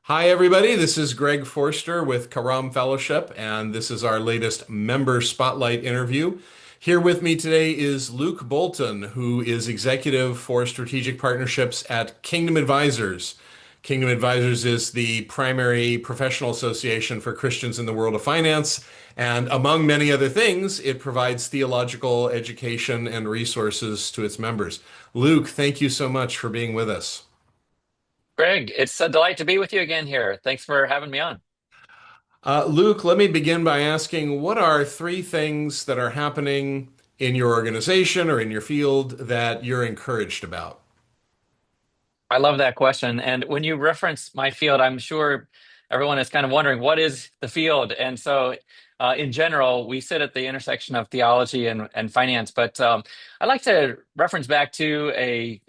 Hi, everybody. This is Greg Forster with Karam Fellowship, and this is our latest member spotlight interview. Here with me today is Luke Bolton, who is executive for strategic partnerships at Kingdom Advisors. Kingdom Advisors is the primary professional association for Christians in the world of finance, and among many other things, it provides theological education and resources to its members. Luke, thank you so much for being with us. Greg, it's a delight to be with you again here. Thanks for having me on. Luke, let me begin by asking what are three things that are happening in your organization or in your field that you're encouraged about? I love that question. And when you reference my field, I'm sure everyone is kind of wondering what is the field? And so, in general, we sit at the intersection of theology and finance. But I'd like to reference back to a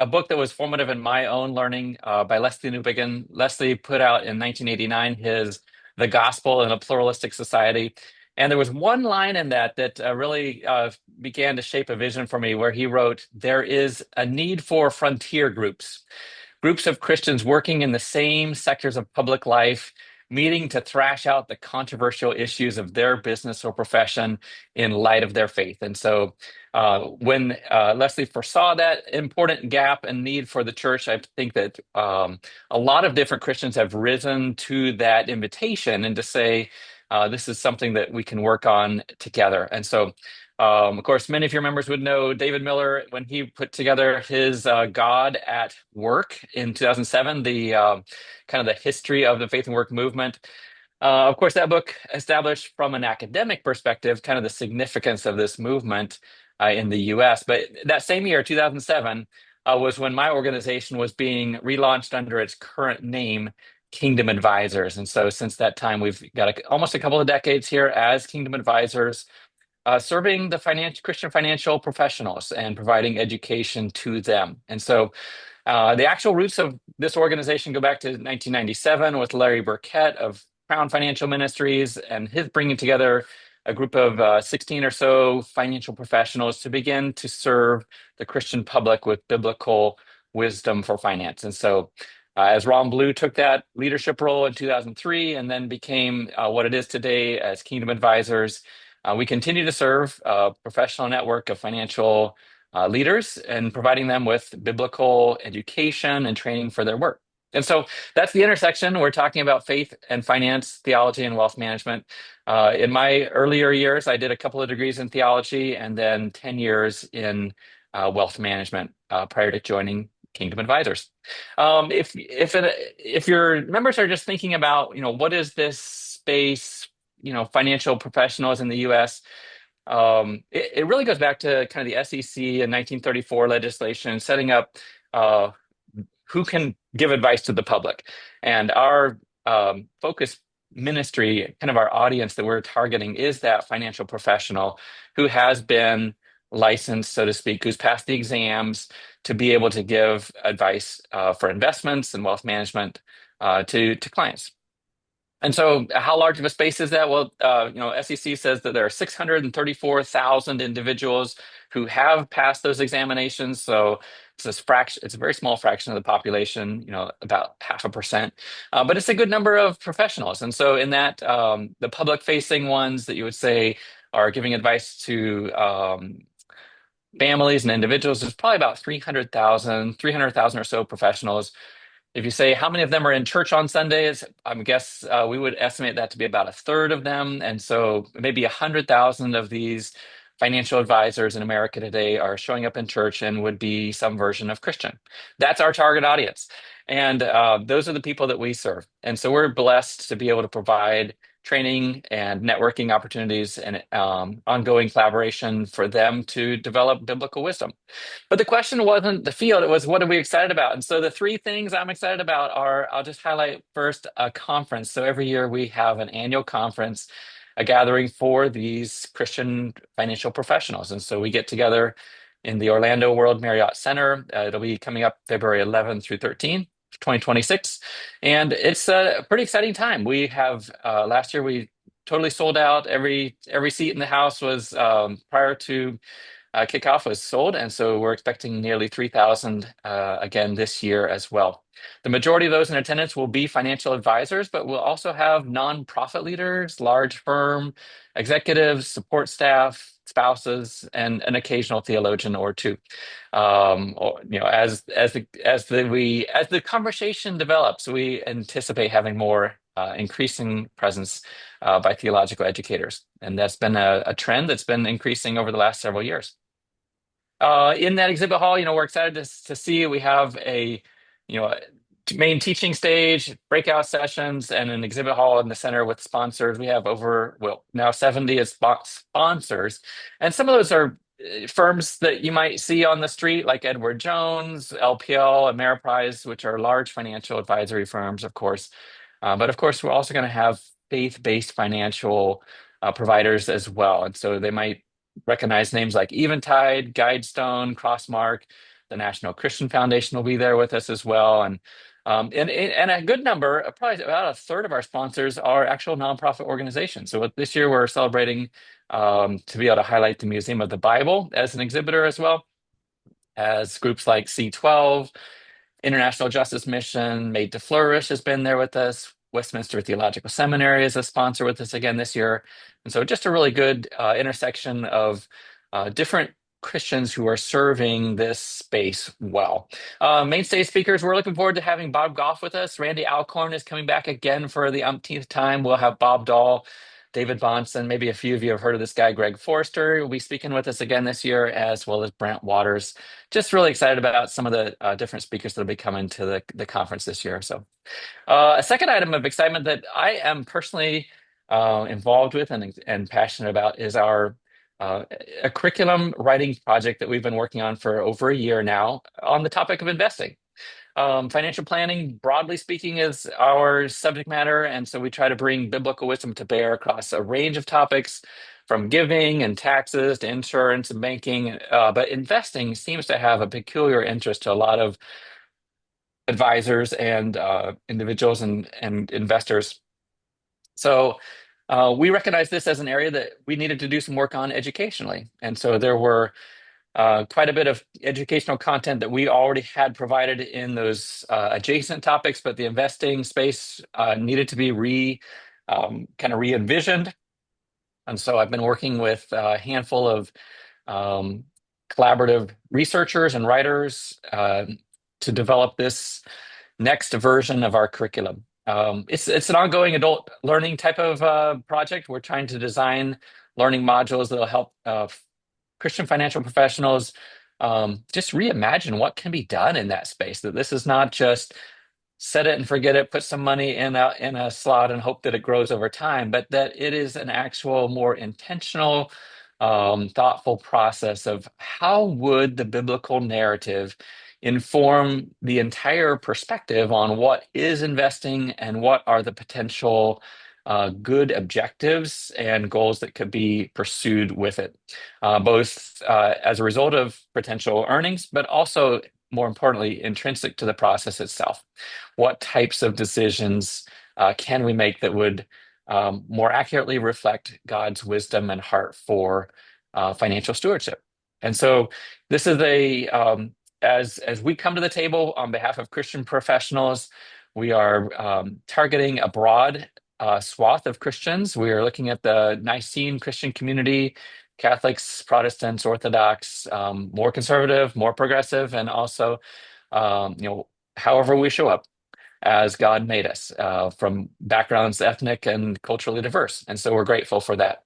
book that was formative in my own learning by Leslie Newbigin. Leslie put out in 1989 his The Gospel in a Pluralistic Society. And there was one line in that really began to shape a vision for me where he wrote, "There is a need for frontier groups, groups of Christians working in the same sectors of public life, meeting to thrash out the controversial issues of their business or profession in light of their faith." And so when Leslie foresaw that important gap and need for the church, I think that a lot of different Christians have risen to that invitation and to say, this is something that we can work on together. And so of course, many of your members would know David Miller when he put together his God at Work in 2007, the kind of the history of the faith and work movement. Of course, that book established from an academic perspective kind of the significance of this movement in the US. But that same year, 2007, was when my organization was being relaunched under its current name, Kingdom Advisors. And so since that time, we've got almost a couple of decades here as Kingdom Advisors serving the Christian financial professionals and providing education to them. And so the actual roots of this organization go back to 1997 with Larry Burkett of Crown Financial Ministries and his bringing together a group of 16 or so financial professionals to begin to serve the Christian public with biblical wisdom for finance. And so as Ron Blue took that leadership role in 2003 and then became what it is today as Kingdom Advisors, we continue to serve a professional network of financial leaders and providing them with biblical education and training for their work. And so that's the intersection. We're talking about faith and finance, theology and wealth management. In my earlier years, I did a couple of degrees in theology and then 10 years in wealth management prior to joining Kingdom Advisors. If your members are just thinking about, what is this space, financial professionals in the U.S., it really goes back to kind of the SEC in 1934 legislation setting up uh, who can give advice to the public. And our focus ministry, kind of our audience that we're targeting, is that financial professional who has been licensed, so to speak, who's passed the exams to be able to give advice for investments and wealth management to clients. And so, how large of a space is that? Well, SEC says that there are 634,000 individuals who have passed those examinations. So it's a fraction; it's a very small fraction of the population. About 0.5%, but it's a good number of professionals. And so, in that, the public-facing ones that you would say are giving advice to families and individuals, there's probably about 300,000 or so professionals. If you say how many of them are in church on Sundays, I guess we would estimate that to be about a third of them. And so maybe 100,000 of these financial advisors in America today are showing up in church and would be some version of Christian. That's our target audience. And those are the people that we serve. And so we're blessed to be able to provide training and networking opportunities and ongoing collaboration for them to develop biblical wisdom. But the question wasn't the field, it was what are we excited about? And so the three things I'm excited about are, I'll just highlight first, a conference. So every year we have an annual conference, a gathering for these Christian financial professionals. And so we get together in the Orlando World Marriott Center. It'll be coming up February 11th through 13th. 2026, and it's a pretty exciting time. We have last year we totally sold out. Every seat in the house was prior to kickoff was sold, and so we're expecting nearly 3,000 again this year as well. The majority of those in attendance will be financial advisors, but we'll also have nonprofit leaders, large firm executives, support staff, spouses, and an occasional theologian or two. Or, as the conversation develops, we anticipate having more increasing presence by theological educators, and that's been a trend that's been increasing over the last several years. In that exhibit hall, we're excited to see we have a, main teaching stage, breakout sessions, and an exhibit hall in the center with sponsors. We have over, well, now 70 as sponsors. And some of those are firms that you might see on the street, like Edward Jones, LPL, Ameriprise, which are large financial advisory firms, of course. But of course, we're also going to have faith-based financial providers as well. And so they might recognize names like Eventide, Guidestone, Crossmark. The National Christian Foundation will be there with us as well. And a good number, probably about a third of our sponsors are actual nonprofit organizations. So this year we're celebrating to be able to highlight the Museum of the Bible as an exhibitor as well as groups like C12, International Justice Mission, Made to Flourish has been there with us. Westminster Theological Seminary is a sponsor with us again this year. And so just a really good intersection of different Christians who are serving this space well. Mainstay speakers, we're looking forward to having Bob Goff with us. Randy Alcorn is coming back again for the umpteenth time. We'll have Bob Dahl, David Bonson, maybe a few of you have heard of this guy, Greg Forster, will be speaking with us again this year, as well as Brent Waters. Just really excited about some of the different speakers that will be coming to the conference this year. So a second item of excitement that I am personally involved with and passionate about is our a curriculum writing project that we've been working on for over a year now on the topic of investing. Financial planning, broadly speaking, is our subject matter. And so we try to bring biblical wisdom to bear across a range of topics, from giving and taxes to insurance and banking. But investing seems to have a peculiar interest to a lot of advisors and individuals and investors. So we recognize this as an area that we needed to do some work on educationally. And so there were quite a bit of educational content that we already had provided in those adjacent topics, but the investing space needed to be kind of re-envisioned. And so I've been working with a handful of collaborative researchers and writers to develop this next version of our curriculum. It's an ongoing adult learning type of project. We're trying to design learning modules that'll help Christian financial professionals just reimagine what can be done in that space. That this is not just set it and forget it, put some money in a slot and hope that it grows over time, but that it is an actual more intentional, thoughtful process of how would the biblical narrative inform the entire perspective on what is investing and what are the potential good objectives and goals that could be pursued with it, both as a result of potential earnings, but also, more importantly, intrinsic to the process itself. What types of decisions can we make that would more accurately reflect God's wisdom and heart for financial stewardship? And so this is as we come to the table on behalf of Christian professionals, we are targeting a broad swath of Christians. We are looking at the Nicene Christian community, Catholics, Protestants, Orthodox, more conservative, more progressive, and also, however we show up as God made us, from backgrounds ethnic and culturally diverse. And so we're grateful for that.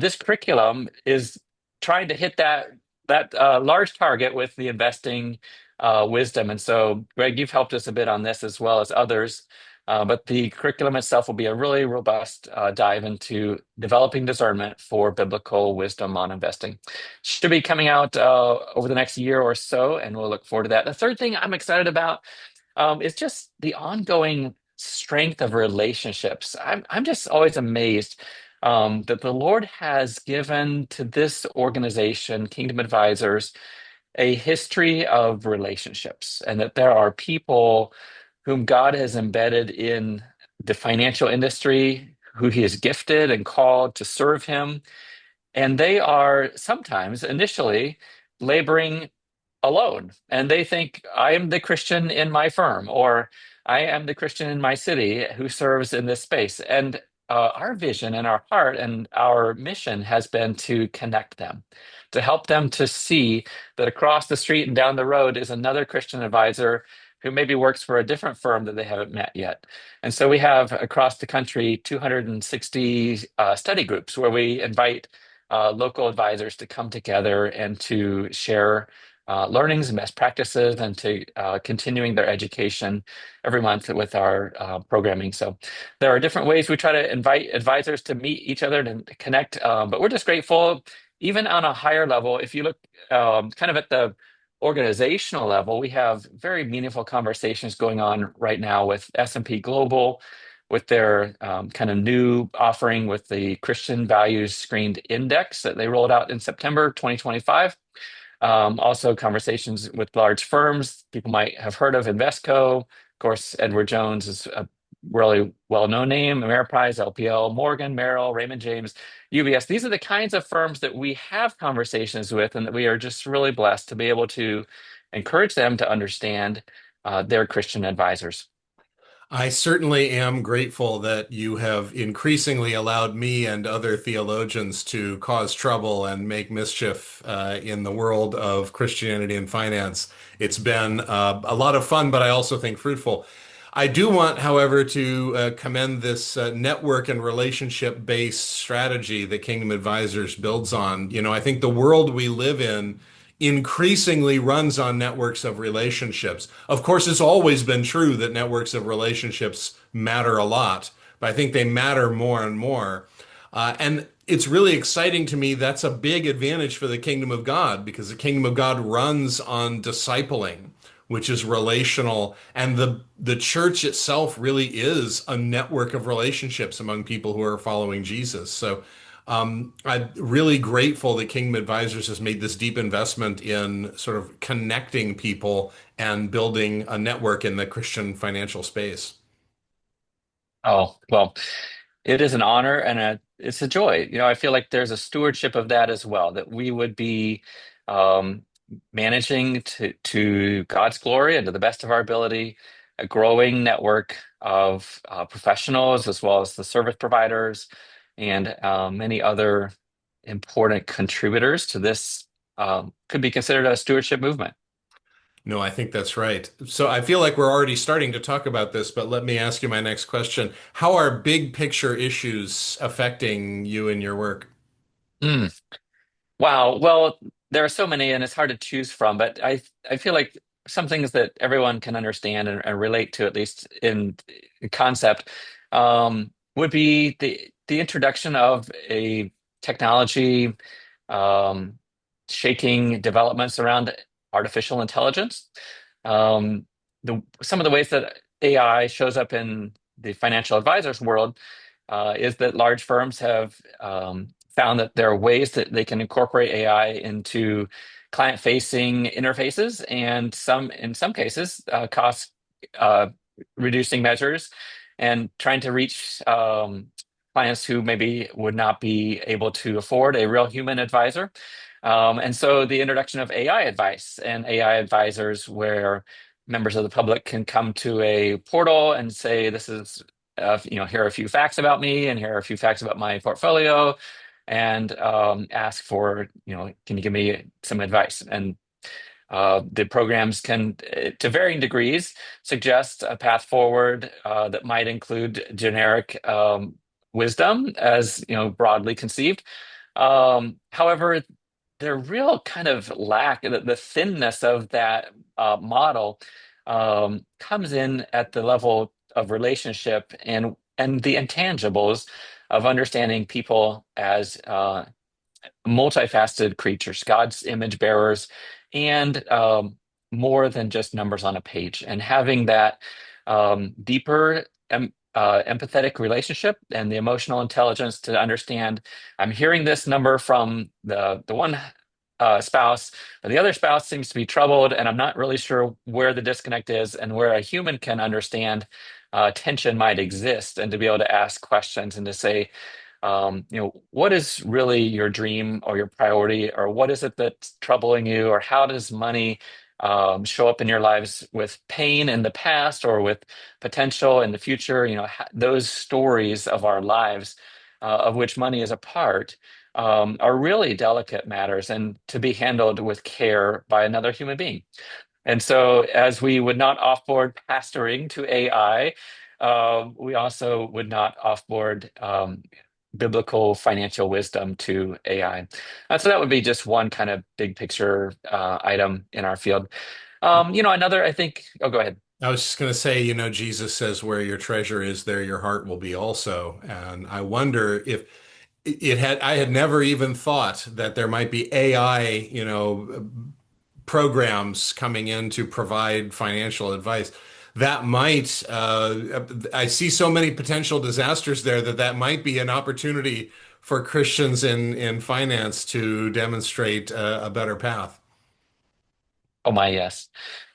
This curriculum is trying to hit that large target with the investing wisdom. And so, Greg, you've helped us a bit on this as well as others. But the curriculum itself will be a really robust dive into developing discernment for biblical wisdom on investing. Should be coming out over the next year or so, and we'll look forward to that. The third thing I'm excited about is just the ongoing strength of relationships. I'm just always amazed that the Lord has given to this organization, Kingdom Advisors, a history of relationships, and that there are people whom God has embedded in the financial industry, who he has gifted and called to serve him, And they are sometimes initially laboring alone. And they think, I am the Christian in my firm, or I am the Christian in my city who serves in this space. And our vision and our heart and our mission has been to connect them, to help them to see that across the street and down the road is another Christian advisor who maybe works for a different firm that they haven't met yet. And so we have across the country 260 study groups where we invite local advisors to come together and to share learnings and best practices and to continuing their education every month with our programming. So there are different ways we try to invite advisors to meet each other and connect, but we're just grateful, even on a higher level. If you look kind of at the organizational level, we have very meaningful conversations going on right now with S&P Global, with their kind of new offering with the Christian Values Screened Index that they rolled out in September 2025. Also, conversations with large firms. People might have heard of Invesco. Of course, Edward Jones is a really well-known name. Ameriprise, LPL, Morgan, Merrill, Raymond James, UBS. These are the kinds of firms that we have conversations with, and that we are just really blessed to be able to encourage them to understand their Christian advisors. I certainly am grateful that you have increasingly allowed me and other theologians to cause trouble and make mischief in the world of Christianity and finance. It's been a lot of fun, but I also think fruitful. I do want, however, to commend this network and relationship-based strategy that Kingdom Advisors builds on. You know, I think the world we live in increasingly runs on networks of relationships. Of course, it's always been true that networks of relationships matter a lot, but I think they matter more and more. And it's really exciting to me. That's a big advantage for the kingdom of God because the kingdom of God runs on discipling, which is relational. And the church itself really is a network of relationships among people who are following Jesus. So I'm really grateful that Kingdom Advisors has made this deep investment in sort of connecting people and building a network in the Christian financial space. Oh, well, it is an honor and it's a joy. I feel like there's a stewardship of that as well, that we would be um, managing to God's glory and to the best of our ability, a growing network of professionals as well as the service providers and many other important contributors to this could be considered a stewardship movement. No, I think that's right. So I feel like we're already starting to talk about this, but let me ask you my next question. How are big picture issues affecting you and your work? Mm. Wow. Well, there are so many, and it's hard to choose from. But I feel like some things that everyone can understand and relate to, at least in concept, would be the introduction of a technology um, shaking developments around artificial intelligence. Some of the ways that AI shows up in the financial advisors world is that large firms have found that there are ways that they can incorporate AI into client-facing interfaces, and in some cases, cost uh, reducing measures, and trying to reach clients who maybe would not be able to afford a real human advisor. And so the introduction of AI advice and AI advisors, where members of the public can come to a portal and say, "This is, here are a few facts about me, and here are a few facts about my portfolio," and ask for, can you give me some advice? And the programs can, to varying degrees, suggest a path forward that might include generic wisdom, as broadly conceived. However, the real kind of lack, the thinness of that model comes in at the level of relationship and the intangibles of understanding people as multifaceted creatures, God's image bearers, and more than just numbers on a page. And having that deeper empathetic relationship and the emotional intelligence to understand, I'm hearing this number from the one spouse, but the other spouse seems to be troubled, and I'm not really sure where the disconnect is and where a human can understand tension might exist, and to be able to ask questions and to say, what is really your dream or your priority, or what is it that's troubling you, or how does money show up in your lives with pain in the past or with potential in the future? Those stories of our lives, of which money is a part, are really delicate matters and to be handled with care by another human being. And so, as we would not offboard pastoring to AI, we also would not offboard biblical financial wisdom to AI. So that would be just one kind of big picture item in our field. Another, I think, oh, go ahead. I was just going to say, Jesus says, where your treasure is, there your heart will be also. And I wonder if I had never even thought that there might be AI, programs coming in to provide financial advice. That might, I see so many potential disasters there that might be an opportunity for Christians in finance to demonstrate a better path. Oh my, yes.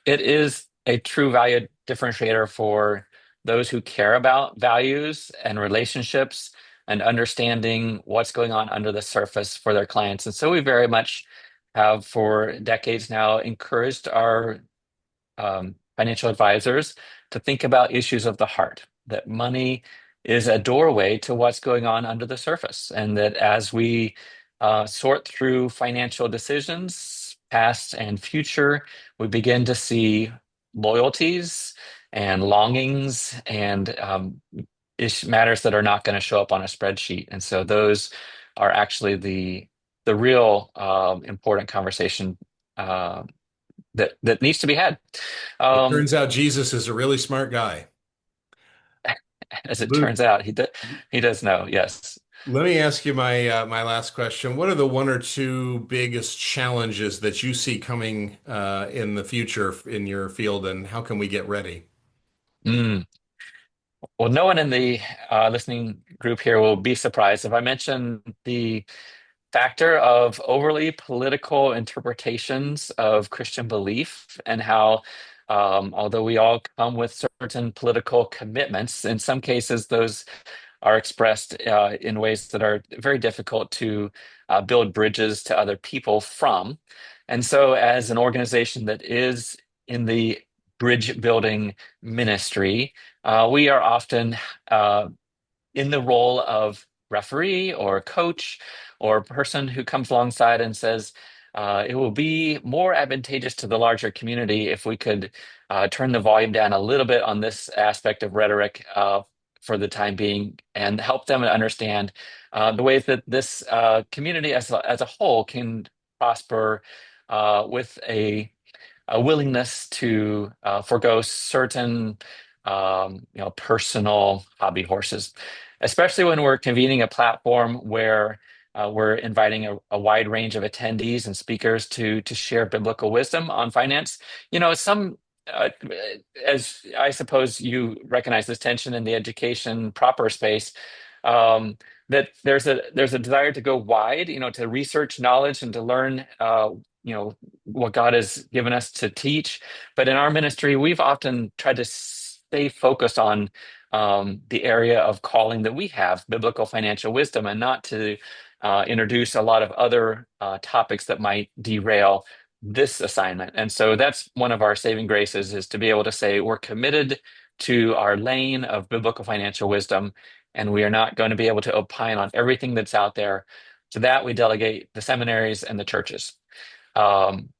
It is a true value differentiator for those who care about values and relationships and understanding what's going on under the surface for their clients. And so we very much have for decades now encouraged our financial advisors to think about issues of the heart, that money is a doorway to what's going on under the surface. And that as we sort through financial decisions, past and future, we begin to see loyalties and longings and matters that are not going to show up on a spreadsheet. And so those are actually the real important conversation that needs to be had. It Um, turns out Jesus is a really smart guy. as it Luke, turns out, he does know. Yes. let me ask you my last question. What are the one or two biggest challenges that you see coming in the future in your field, and how can we get ready? Mm. Well, no one in the listening group here will be surprised if I mention the factor of overly political interpretations of Christian belief and how, although we all come with certain political commitments, in some cases those are expressed in ways that are very difficult to build bridges to other people from. And so, as an organization that is in the bridge building ministry, we are often uh, in the role of referee or coach or person who comes alongside and says, it will be more advantageous to the larger community if we could turn the volume down a little bit on this aspect of rhetoric for the time being and help them understand the ways that this community as a whole can prosper with a willingness to forego certain personal hobby horses, especially when we're convening a platform where we're inviting a wide range of attendees and speakers to share biblical wisdom on finance. Some as I suppose you recognize this tension in the education proper space. That there's a desire to go wide, to research knowledge and to learn, what God has given us to teach. But in our ministry, we've often tried to stay focused on the area of calling that we have, biblical financial wisdom, and not to introduce a lot of other topics that might derail this assignment. And so that's one of our saving graces, is to be able to say we're committed to our lane of biblical financial wisdom, and we are not going to be able to opine on everything that's out there. To that, we delegate the seminaries and the churches. Um,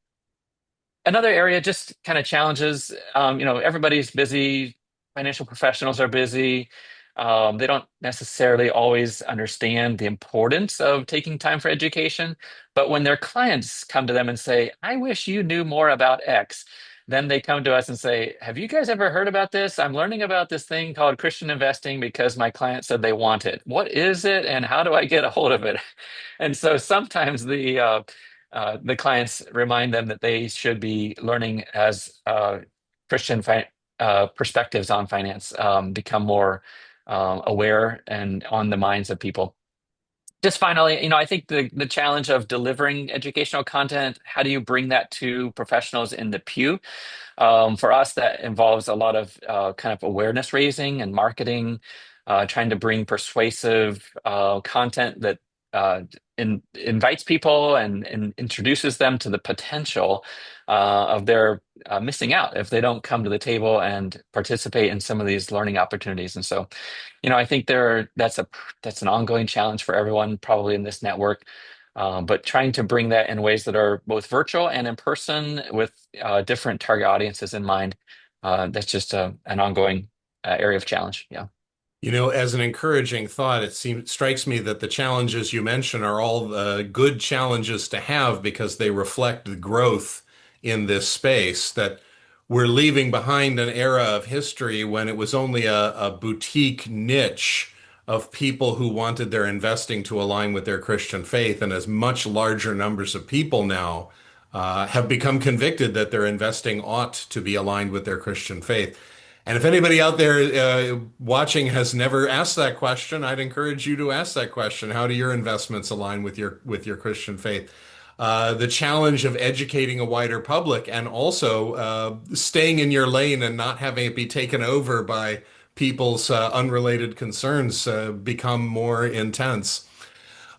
Another area, just kind of challenges. Everybody's busy. Financial professionals are busy. They don't necessarily always understand the importance of taking time for education. But when their clients come to them and say, I wish you knew more about X, then they come to us and say, have you guys ever heard about this? I'm learning about this thing called Christian investing because my client said they want it. What is it, and how do I get a hold of it? And so sometimes the clients remind them that they should be learning as Christian perspectives on finance become more aware and on the minds of people. Just finally, I think the challenge of delivering educational content, how do you bring that to professionals in the pew? For us, that involves a lot of kind of awareness raising and marketing, trying to bring persuasive content that invites people and introduces them to the potential of their missing out if they don't come to the table and participate in some of these learning opportunities. And so, I think that's an ongoing challenge for everyone probably in this network. But trying to bring that in ways that are both virtual and in person with different target audiences in mind. That's just an ongoing area of challenge. Yeah. As an encouraging thought, strikes me that the challenges you mention are all good challenges to have because they reflect the growth in this space, that we're leaving behind an era of history when it was only a boutique niche of people who wanted their investing to align with their Christian faith, and as much larger numbers of people now have become convicted that their investing ought to be aligned with their Christian faith. And if anybody out there watching has never asked that question, I'd encourage you to ask that question. How do your investments align with your Christian faith? The challenge of educating a wider public and also staying in your lane and not having it be taken over by people's unrelated concerns become more intense.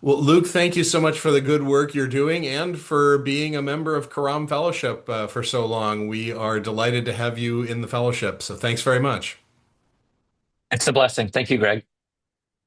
Well, Luke, thank you so much for the good work you're doing and for being a member of Karam Fellowship for so long. We are delighted to have you in the fellowship. So thanks very much. It's a blessing. Thank you, Greg.